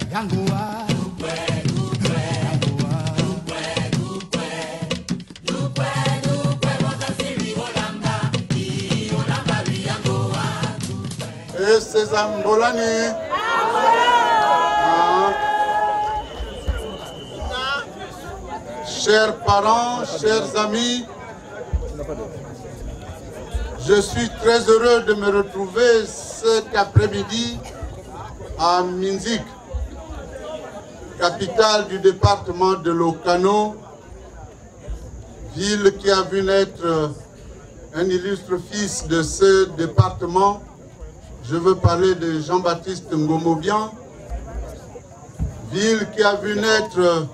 Et ces Angolani. Chers parents, chers amis, je suis très heureux de me retrouver cet après-midi à Minzik, capitale du département de l'Okano, ville qui a vu naître un illustre fils de ce département. Je veux parler de Jean-Baptiste Ngomobian, ville qui a vu naître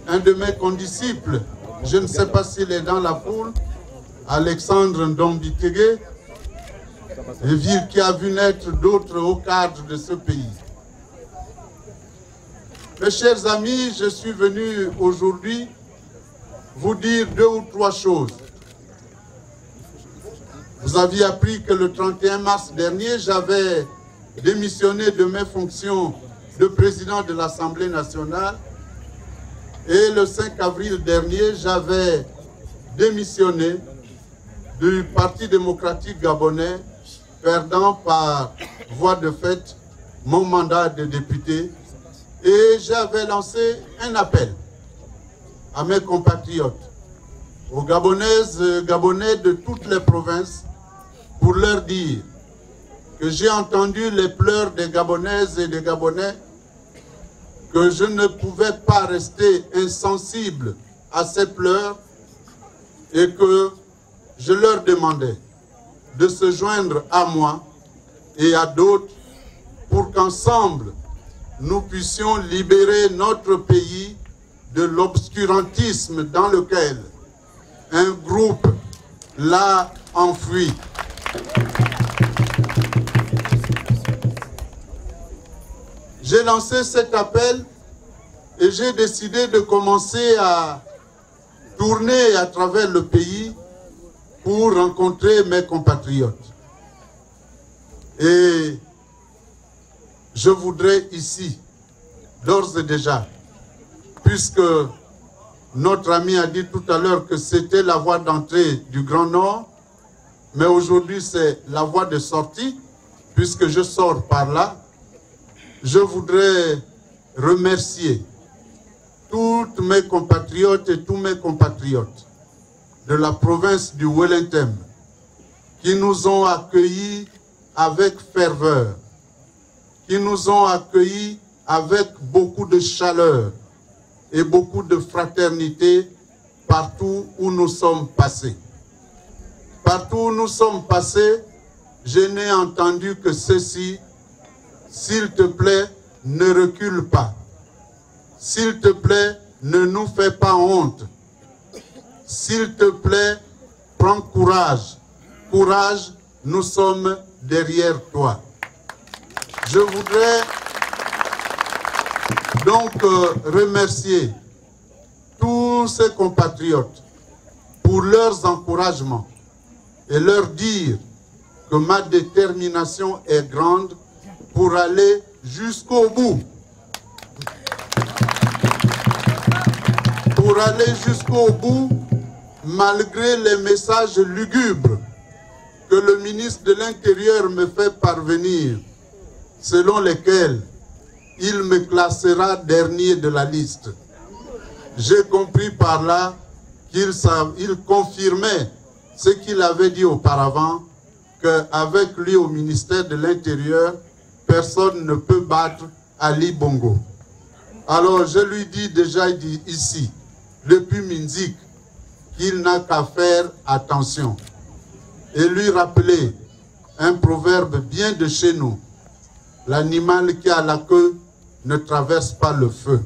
un de mes condisciples, je ne sais pas s'il est dans la foule, Alexandre Ndombitege, une ville qui a vu naître d'autres hauts cadres de ce pays. Mes chers amis, je suis venu aujourd'hui vous dire 2 ou 3 choses. Vous aviez appris que le 31 mars dernier, j'avais démissionné de mes fonctions de président de l'Assemblée nationale. Et le 5 avril dernier, j'avais démissionné du Parti démocratique gabonais, perdant par voie de fait mon mandat de député. Et j'avais lancé un appel à mes compatriotes, aux Gabonaises et Gabonais de toutes les provinces, pour leur dire que j'ai entendu les pleurs des Gabonaises et des Gabonais, que je ne pouvais pas rester insensible à ces pleurs et que je leur demandais de se joindre à moi et à d'autres pour qu'ensemble nous puissions libérer notre pays de l'obscurantisme dans lequel un groupe l'a enfoui. J'ai lancé cet appel et j'ai décidé de commencer à tourner à travers le pays pour rencontrer mes compatriotes. Et je voudrais ici, d'ores et déjà, puisque notre ami a dit tout à l'heure que c'était la voie d'entrée du Grand Nord, mais aujourd'hui c'est la voie de sortie, puisque je sors par là. Je voudrais remercier toutes mes compatriotes et tous mes compatriotes de la province du Wellington qui nous ont accueillis avec ferveur, qui nous ont accueillis avec beaucoup de chaleur et beaucoup de fraternité partout où nous sommes passés. Partout où nous sommes passés, je n'ai entendu que ceci: s'il te plaît, ne recule pas. S'il te plaît, ne nous fais pas honte. S'il te plaît, prends courage. Courage, nous sommes derrière toi. Je voudrais donc remercier tous ces compatriotes pour leurs encouragements et leur dire que ma détermination est grande pour aller jusqu'au bout. Pour aller jusqu'au bout, malgré les messages lugubres que le ministre de l'Intérieur me fait parvenir, selon lesquels il me classera dernier de la liste. J'ai compris par là qu'il confirmait ce qu'il avait dit auparavant, qu'avec lui au ministère de l'Intérieur, personne ne peut battre Ali Bongo. Alors je lui dis déjà ici, depuis Minzik, qu'il n'a qu'à faire attention et lui rappeler un proverbe bien de chez nous: l'animal qui a la queue ne traverse pas le feu.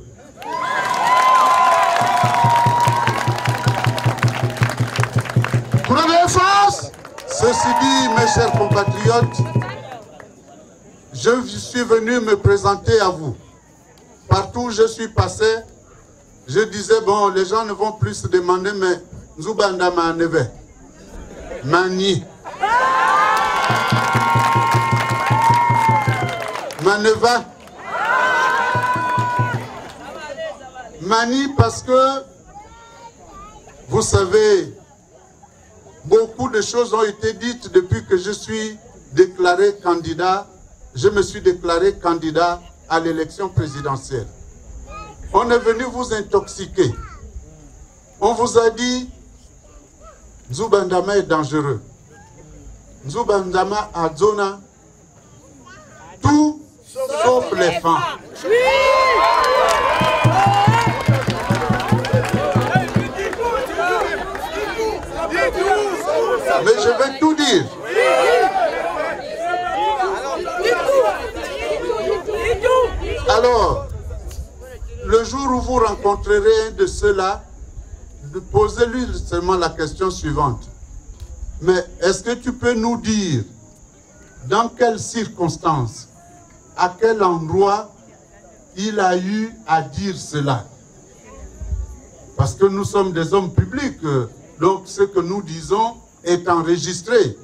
Ceci dit, mes chers compatriotes, je suis venu me présenter à vous. Partout où je suis passé, je disais, bon, les gens ne vont plus se demander, mais Nzubanda Maneve, Mani, Maneva, Mani parce que, vous savez, beaucoup de choses ont été dites depuis que je suis déclaré candidat. Je me suis déclaré candidat à l'élection présidentielle. On est venu vous intoxiquer. On vous a dit, Nzubandama est dangereux. Nzubandama a zona tout sauf les femmes. Mais je vais tout dire. Alors, le jour où vous rencontrerez un de ceux-là, posez-lui seulement la question suivante. Mais est-ce que tu peux nous dire dans quelles circonstances, à quel endroit il a eu à dire cela? Parce que nous sommes des hommes publics, donc ce que nous disons est enregistré.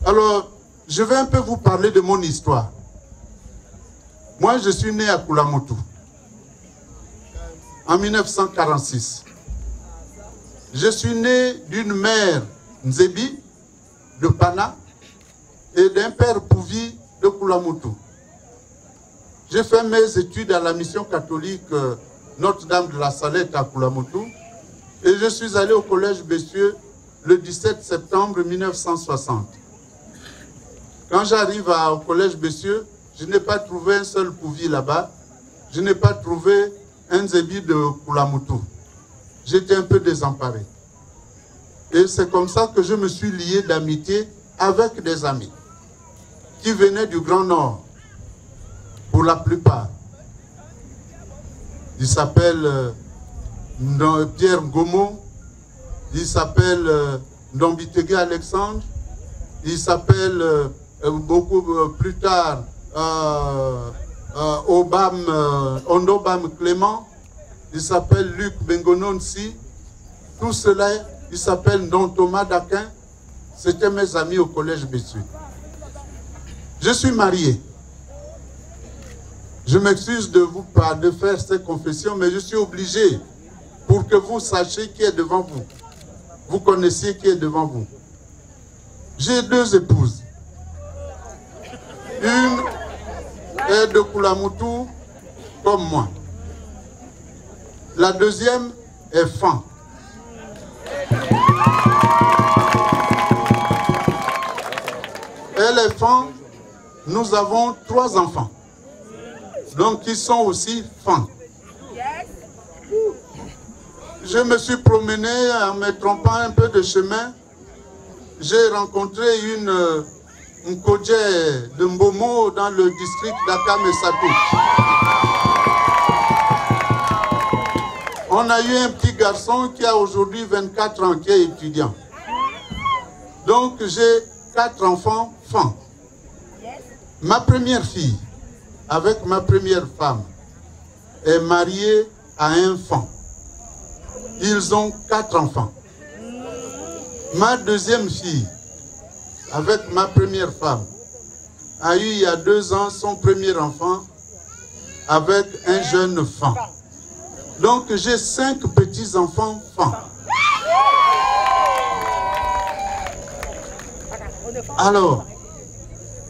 Alors, je vais un peu vous parler de mon histoire. Moi, je suis né à Kulamotu en 1946. Je suis né d'une mère Nzebi de Pana et d'un père Pouvi de Kulamotu. J'ai fait mes études à la mission catholique Notre-Dame de la Salette à Kulamotu et je suis allé au collège Bessieux le 17 septembre 1960. Quand j'arrive au collège Bessieux, je n'ai pas trouvé un seul Pouvi là-bas. Je n'ai pas trouvé un Nzebi de Kulamotu. J'étais un peu désemparé. Et c'est comme ça que je me suis lié d'amitié avec des amis qui venaient du Grand Nord, pour la plupart. Il s'appelle Pierre Ngomo, il s'appelle Ndombitege Alexandre, il s'appelle beaucoup plus tard Ondobam Clément, il s'appelle Luc Bengononsi, tout cela, il s'appelle Don Thomas Daquin. C'était mes amis au collège Bessieux. Je suis marié. Je m'excuse de faire ces confessions, mais je suis obligé pour que vous sachiez qui est devant vous. Vous connaissiez qui est devant vous. J'ai deux épouses. Une est de Kulamotu comme moi. La deuxième est Fan. Elle est Fan. Nous avons 3 enfants. Donc, ils sont aussi Fan. Je me suis promené en me trompant un peu de chemin. J'ai rencontré une Nkodje de Mbomo dans le district d'Akame-Satou. On a eu un petit garçon qui a aujourd'hui 24 ans, qui est étudiant. Donc, j'ai 4 enfants Fan. Ma première fille, avec ma première femme, est mariée à un Fan. Ils ont 4 enfants. Ma deuxième fille, avec ma première femme, a eu il y a 2 ans son premier enfant avec un jeune Fan. Donc j'ai 5 petits-enfants Fan. Alors,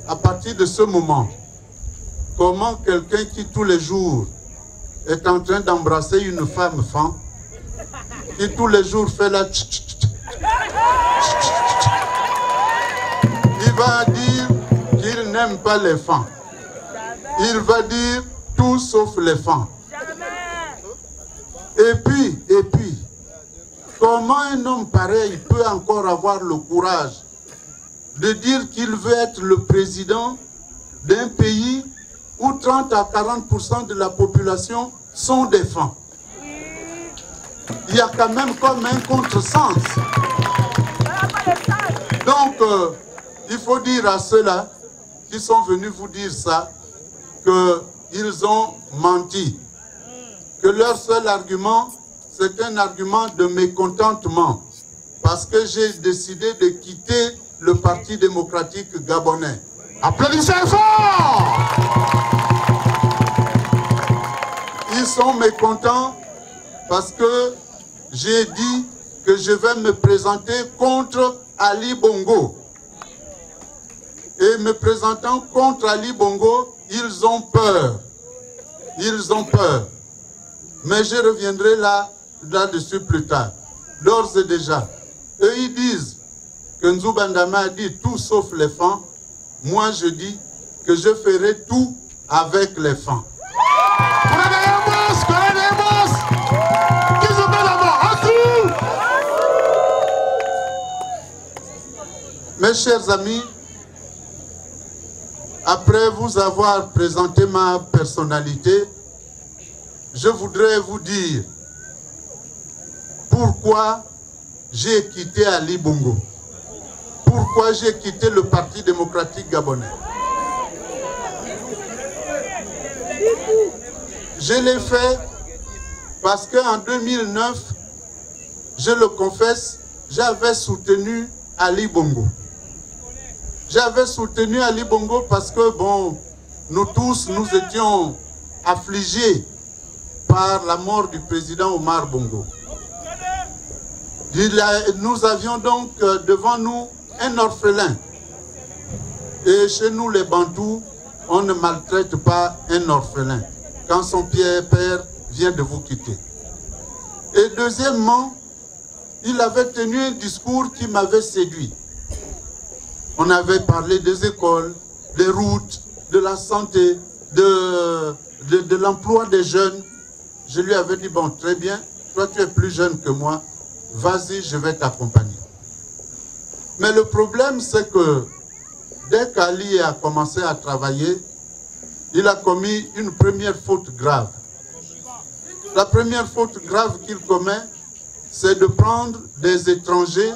à partir de ce moment, comment quelqu'un qui tous les jours est en train d'embrasser une femme Fan, qui tous les jours fait la il va dire qu'il n'aime pas les Fan. Il va dire tout sauf les Fan. Et puis, comment un homme pareil peut encore avoir le courage de dire qu'il veut être le président d'un pays où 30 à 40% de la population sont des Fan? Il y a quand même comme un contresens. Donc, il faut dire à ceux-là qui sont venus vous dire ça, qu'ils ont menti. Que leur seul argument, c'est un argument de mécontentement. Parce que j'ai décidé de quitter le Parti démocratique gabonais. Applaudissez fort! Ils sont mécontents parce que j'ai dit que je vais me présenter contre Ali Bongo. Et me présentant contre Ali Bongo, ils ont peur. Ils ont peur. Mais je reviendrai là-dessus plus tard. D'ores et déjà, eux ils disent que Nzubandama a dit tout sauf les fans. Moi je dis que je ferai tout avec les fans. Mes chers amis, après vous avoir présenté ma personnalité, je voudrais vous dire pourquoi j'ai quitté Ali Bongo, pourquoi j'ai quitté le Parti démocratique gabonais. Je l'ai fait parce qu'en 2009, je le confesse, j'avais soutenu Ali Bongo. J'avais soutenu Ali Bongo parce que, bon, nous tous, nous étions affligés par la mort du président Omar Bongo. Nous avions donc devant nous un orphelin. Et chez nous, les Bantous, on ne maltraite pas un orphelin quand son père vient de vous quitter. Et deuxièmement, il avait tenu un discours qui m'avait séduit. On avait parlé des écoles, des routes, de la santé, de l'emploi des jeunes. Je lui avais dit, bon, très bien, toi tu es plus jeune que moi, vas-y, je vais t'accompagner. Mais le problème, c'est que dès qu'Ali a commencé à travailler, il a commis une première faute grave. La première faute grave qu'il commet, c'est de prendre des étrangers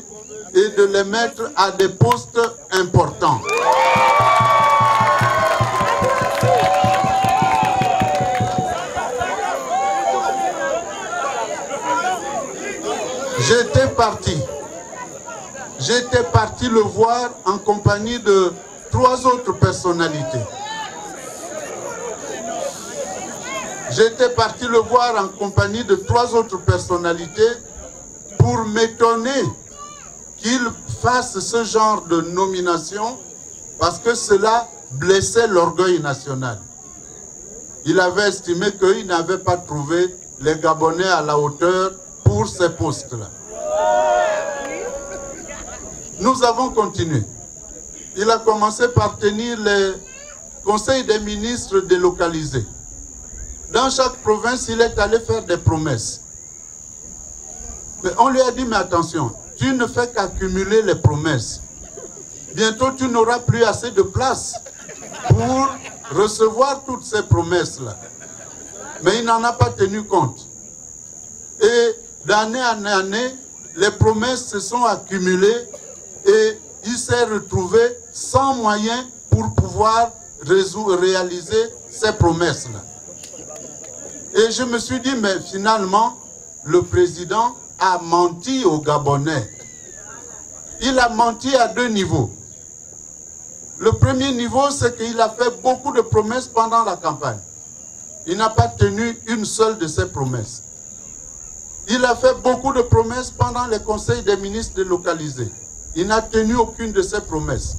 et de les mettre à des postes importants. J'étais parti le voir en compagnie de 3 autres personnalités. J'étais parti le voir en compagnie de 3 autres personnalités pour m'étonner qu'il fasse ce genre de nomination parce que cela blessait l'orgueil national. Il avait estimé qu'il n'avait pas trouvé les Gabonais à la hauteur pour ces postes-là. Nous avons continué. Il a commencé par tenir les conseils des ministres délocalisés. Dans chaque province, il est allé faire des promesses. Mais on lui a dit, mais attention, tu ne fais qu'accumuler les promesses. Bientôt, tu n'auras plus assez de place pour recevoir toutes ces promesses-là. Mais il n'en a pas tenu compte. Et d'année en année, les promesses se sont accumulées et il s'est retrouvé sans moyens pour pouvoir réaliser ces promesses-là. Et je me suis dit, mais finalement, le président a menti aux Gabonais. Il a menti à 2 niveaux. Le premier niveau, c'est qu'il a fait beaucoup de promesses pendant la campagne. Il n'a pas tenu une seule de ces promesses. Il a fait beaucoup de promesses pendant les conseils des ministres délocalisés. Il n'a tenu aucune de ces promesses.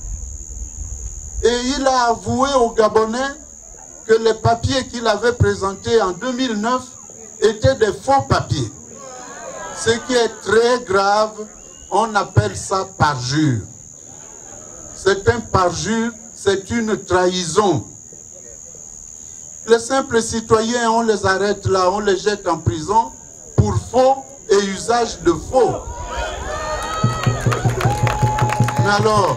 Et il a avoué aux Gabonais que les papiers qu'il avait présentés en 2009 étaient des faux papiers. Ce qui est très grave, on appelle ça parjure. C'est un parjure, c'est une trahison. Les simples citoyens, on les arrête là, on les jette en prison pour faux et usage de faux. Mais alors,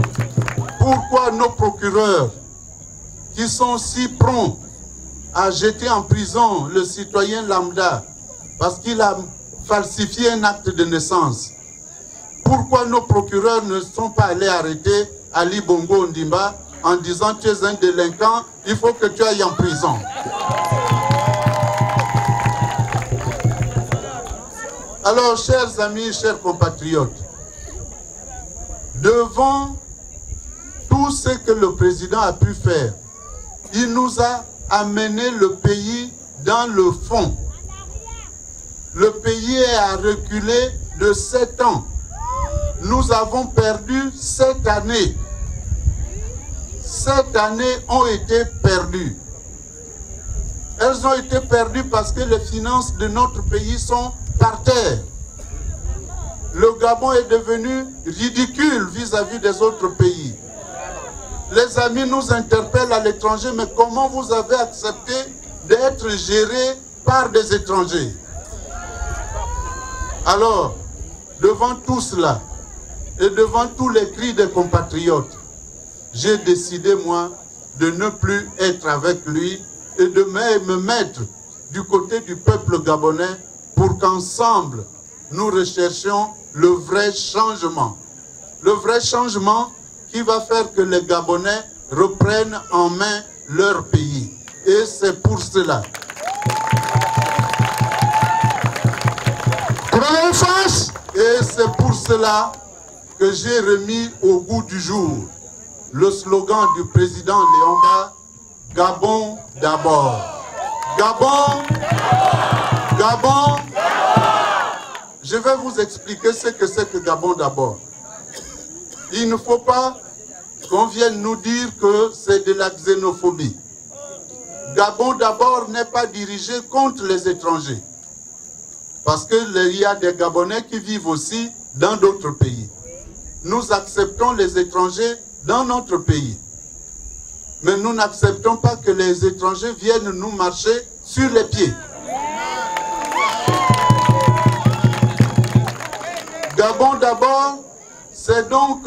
pourquoi nos procureurs, qui sont si prompts à jeter en prison le citoyen lambda parce qu'il a falsifié un acte de naissance, pourquoi nos procureurs ne sont pas allés arrêter Ali Bongo Ondimba en disant tu es un délinquant, il faut que tu ailles en prison? Alors, chers amis, chers compatriotes, devant tout ce que le président a pu faire, il nous a amené le pays dans le fond. le pays a reculé de 7 ans. Nous avons perdu 7 années. 7 années ont été perdues. Elles ont été perdues parce que les finances de notre pays sont par terre. Le Gabon est devenu ridicule vis-à-vis des autres pays. Les amis nous interpellent à l'étranger, mais comment vous avez accepté d'être géré par des étrangers? Alors, devant tout cela, et devant tous les cris des compatriotes, j'ai décidé, moi, de ne plus être avec lui et de me mettre du côté du peuple gabonais pour qu'ensemble, nous recherchions le vrai changement. Le vrai changement qui va faire que les Gabonais reprennent en main leur pays. Et c'est pour cela. Et c'est pour cela que j'ai remis au goût du jour le slogan du président Léomba, Gabon d'abord. Gabon, Gabon. Je vais vous expliquer ce que c'est que Gabon d'abord. Il ne faut pas qu'on vienne nous dire que c'est de la xénophobie. Gabon d'abord n'est pas dirigé contre les étrangers. Parce qu'il y a des Gabonais qui vivent aussi dans d'autres pays. Nous acceptons les étrangers dans notre pays. Mais nous n'acceptons pas que les étrangers viennent nous marcher sur les pieds. Gabon d'abord, c'est donc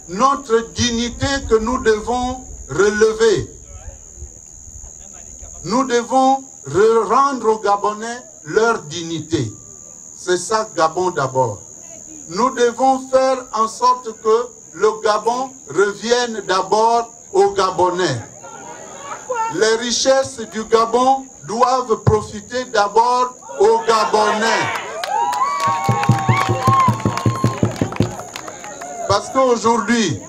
notre dignité que nous devons relever. Nous devons rendre aux Gabonais leur dignité. C'est ça Gabon d'abord. Nous devons faire en sorte que le Gabon revienne d'abord aux Gabonais. Les richesses du Gabon doivent profiter d'abord aux Gabonais. Parce qu'aujourd'hui,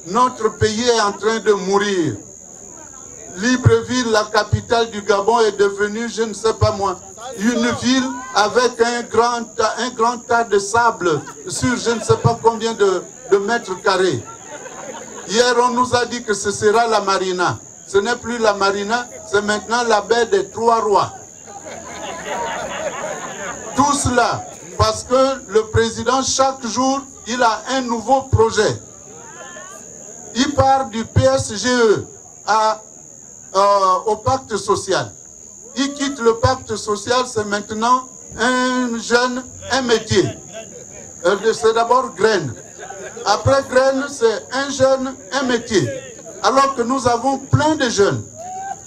notre pays est en train de mourir. Libreville, la capitale du Gabon, est devenue, je ne sais pas moi, une ville avec un grand tas de sable sur je ne sais pas combien de mètres carrés. Hier, on nous a dit que ce sera la marina. Ce n'est plus la marina, c'est maintenant la baie des Trois Rois. Tout cela parce que le président, chaque jour, il a un nouveau projet. Il part du PSGE au pacte social. Il quitte le pacte social, c'est maintenant un jeune, un métier. C'est d'abord graine. Après graine, c'est un jeune, un métier. Alors que nous avons plein de jeunes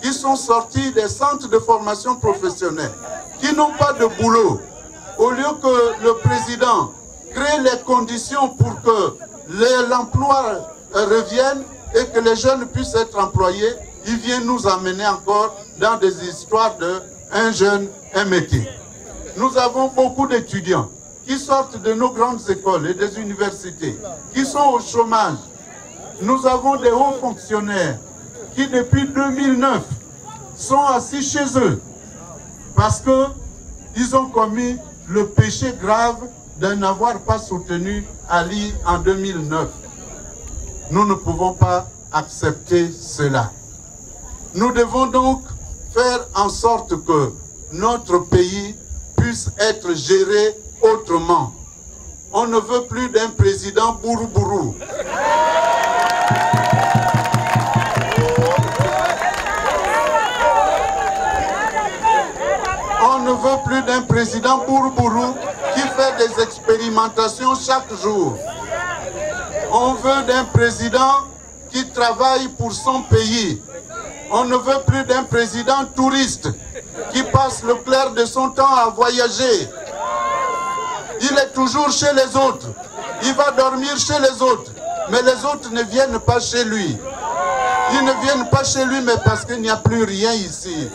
qui sont sortis des centres de formation professionnelle, qui n'ont pas de boulot. Au lieu que le président crée les conditions pour que l'emploi revienne et que les jeunes puissent être employés, il vient nous amener encore dans des histoires de un jeune, un métier. Nous avons beaucoup d'étudiants qui sortent de nos grandes écoles et des universités, qui sont au chômage. Nous avons des hauts fonctionnaires qui, depuis 2009, sont assis chez eux parce qu'ils ont commis le péché grave de n'avoir pas soutenu Ali en 2009. Nous ne pouvons pas accepter cela. Nous devons donc faire en sorte que notre pays puisse être géré autrement. On ne veut plus d'un président bourou-bourou. On ne veut plus d'un président bourou-bourou qui fait des expérimentations chaque jour. On veut d'un président qui travaille pour son pays. On ne veut plus d'un président touriste qui passe le clair de son temps à voyager. Il est toujours chez les autres. Il va dormir chez les autres. Mais les autres ne viennent pas chez lui. Ils ne viennent pas chez lui, mais parce qu'il n'y a plus rien ici.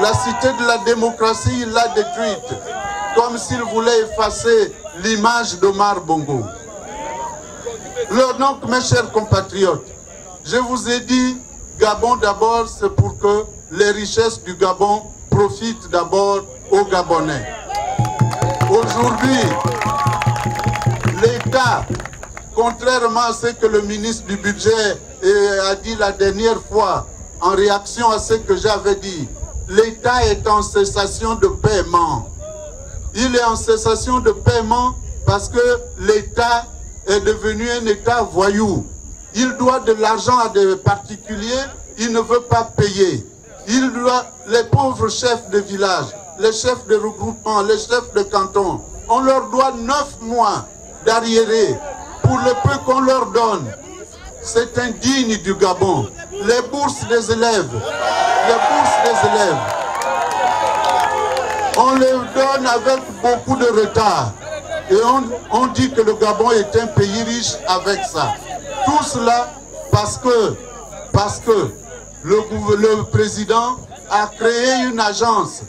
La cité de la démocratie, il l'a détruite. Comme s'il voulait effacer l'image d'Omar Bongo. Donc, mes chers compatriotes, je vous ai dit, Gabon d'abord, c'est pour que les richesses du Gabon profitent d'abord aux Gabonais. Aujourd'hui, l'État, contrairement à ce que le ministre du Budget a dit la dernière fois, en réaction à ce que j'avais dit, l'État est en cessation de paiement. Il est en cessation de paiement parce que l'État est devenu un État voyou. Il doit de l'argent à des particuliers, il ne veut pas payer. Il doit, les pauvres chefs de village, les chefs de regroupement, les chefs de canton, on leur doit 9 mois d'arriéré pour le peu qu'on leur donne. C'est indigne du Gabon. Les bourses des élèves, on les donne avec beaucoup de retard. Et on dit que le Gabon est un pays riche avec ça. Tout cela parce que le président a créé une agence,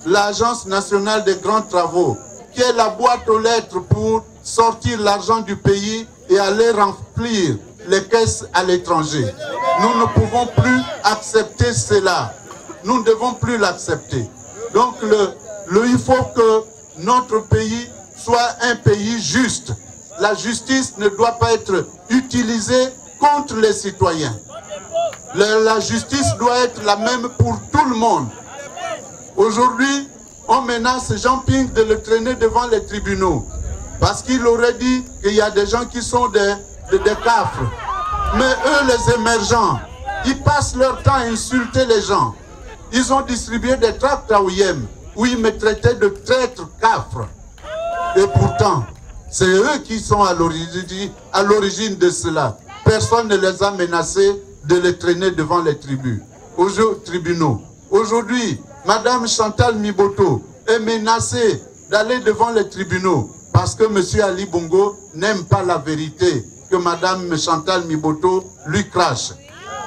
l'Agence nationale des grands travaux, qui est la boîte aux lettres pour sortir l'argent du pays et aller remplir les caisses à l'étranger. Nous ne pouvons plus accepter cela. Nous ne devons plus l'accepter. Donc il faut que notre pays soit un pays juste. La justice ne doit pas être utilisée contre les citoyens. La justice doit être la même pour tout le monde. Aujourd'hui, on menace Jean-Ping de le traîner devant les tribunaux. Parce qu'il aurait dit qu'il y a des gens qui sont des cafres. Mais eux, les émergents, ils passent leur temps à insulter les gens. Ils ont distribué des tracts à Ouyem, où ils me traitaient de traître cafre. Et pourtant, c'est eux qui sont à l'origine de cela. Personne ne les a menacés de les traîner devant les tribunaux. Aujourd'hui, Madame Chantal Miboto est menacée d'aller devant les tribunaux parce que M. Ali Bongo n'aime pas la vérité que Madame Chantal Miboto lui crache.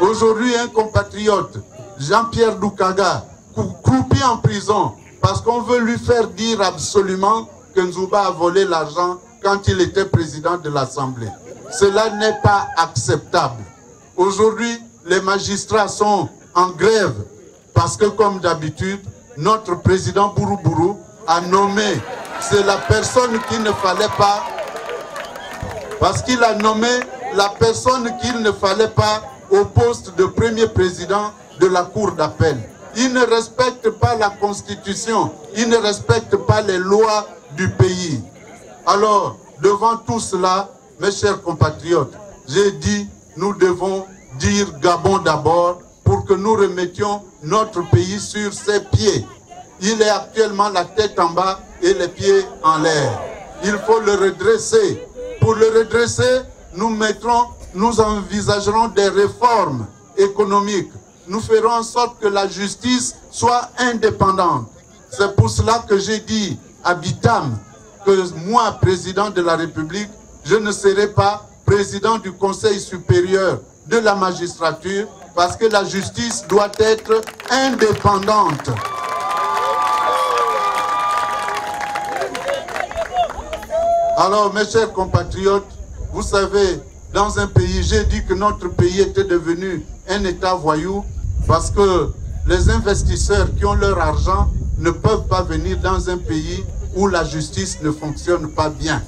Aujourd'hui, un compatriote, Jean-Pierre Doukaga, croupi en prison parce qu'on veut lui faire dire absolument que Nzouba a volé l'argent quand il était président de l'Assemblée. Cela n'est pas acceptable. Aujourd'hui, les magistrats sont en grève parce que, comme d'habitude, notre président Bouroubourou a nommé, c'est la personne qu'il ne fallait pas, parce qu'il a nommé la personne qu'il ne fallait pas au poste de premier président de la Cour d'appel. Il ne respecte pas la Constitution, il ne respecte pas les lois du pays. Alors, devant tout cela, mes chers compatriotes, j'ai dit, nous devons dire Gabon d'abord pour que nous remettions notre pays sur ses pieds. Il est actuellement la tête en bas et les pieds en l'air. Il faut le redresser. Pour le redresser, nous envisagerons des réformes économiques. Nous ferons en sorte que la justice soit indépendante. C'est pour cela que j'ai dit à Bitam que moi, président de la République, je ne serai pas président du Conseil supérieur de la magistrature parce que la justice doit être indépendante. Alors, mes chers compatriotes, vous savez, dans un pays, j'ai dit que notre pays était devenu un État voyou parce que les investisseurs qui ont leur argent ne peuvent pas venir dans un pays où la justice ne fonctionne pas bien.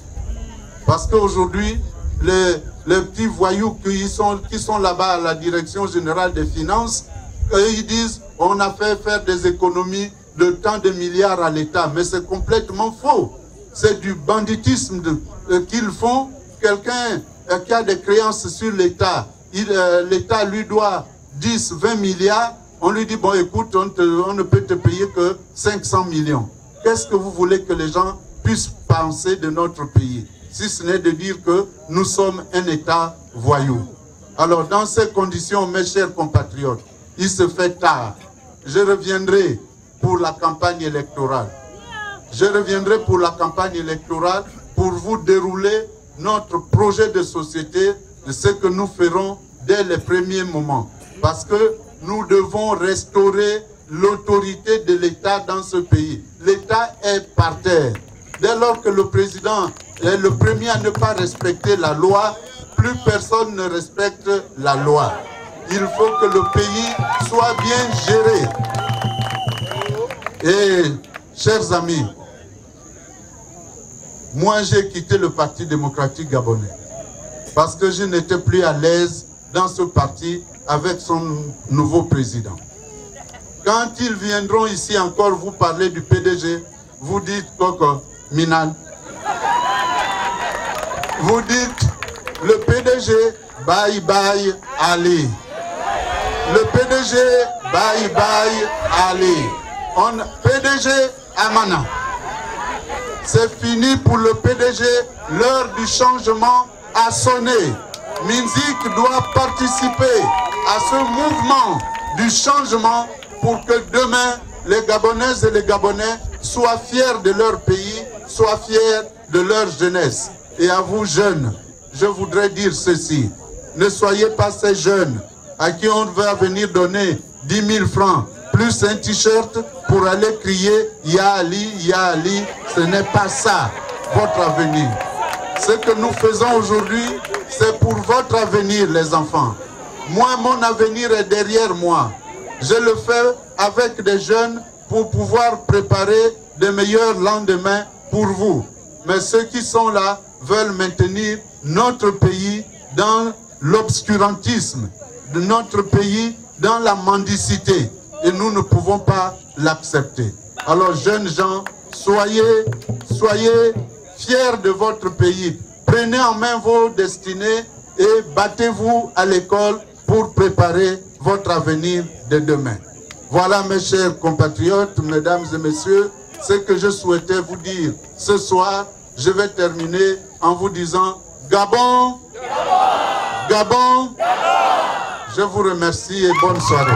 Parce qu'aujourd'hui, les petits voyous qui sont là-bas à la direction générale des finances, ils disent on a fait faire des économies de tant de milliards à l'État. Mais c'est complètement faux. C'est du banditisme qu'ils font. Quelqu'un qui a des créances sur l'État, l'État lui doit 10, 20 milliards. On lui dit, bon écoute, on ne peut te payer que 500 millions. Qu'est-ce que vous voulez que les gens puissent penser de notre pays? Si ce n'est de dire que nous sommes un État voyou. Alors, dans ces conditions, mes chers compatriotes, il se fait tard. Je reviendrai pour la campagne électorale. Je reviendrai pour la campagne électorale pour vous dérouler notre projet de société, de ce que nous ferons dès les premiers moments. Parce que nous devons restaurer l'autorité de l'État dans ce pays. L'État est par terre. Dès lors que le président est le premier à ne pas respecter la loi, plus personne ne respecte la loi. Il faut que le pays soit bien géré. Et, chers amis, moi j'ai quitté le Parti démocratique gabonais. Parce que je n'étais plus à l'aise dans ce parti avec son nouveau président. Quand ils viendront ici encore vous parler du PDG, vous dites Koko Minan. Vous dites le PDG, bye bye Ali. Le PDG, bye bye Ali. PDG Amana. C'est fini pour le PDG, l'heure du changement a sonné. Minzik doit participer à ce mouvement du changement pour que demain, les Gabonaises et les Gabonais soient fiers de leur pays, soient fiers de leur jeunesse. Et à vous jeunes, je voudrais dire ceci. Ne soyez pas ces jeunes à qui on va venir donner 10 000 francs plus un t-shirt pour aller crier « Ya Ali, Ya Ali ». Ce n'est pas ça, votre avenir. Ce que nous faisons aujourd'hui, c'est pour votre avenir, les enfants. Moi, mon avenir est derrière moi. Je le fais avec des jeunes pour pouvoir préparer de meilleurs lendemains pour vous. Mais ceux qui sont là veulent maintenir notre pays dans l'obscurantisme, notre pays dans la mendicité. Et nous ne pouvons pas l'accepter. Alors, jeunes gens, soyez fiers de votre pays. Prenez en main vos destinées et battez-vous à l'école pour préparer votre avenir de demain. Voilà, mes chers compatriotes, mesdames et messieurs, ce que je souhaitais vous dire ce soir. Je vais terminer en vous disant Gabon, Gabon, Gabon. Je vous remercie et bonne soirée.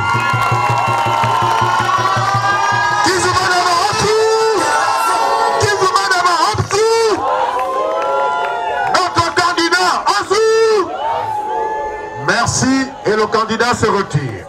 Merci et le candidat se retire.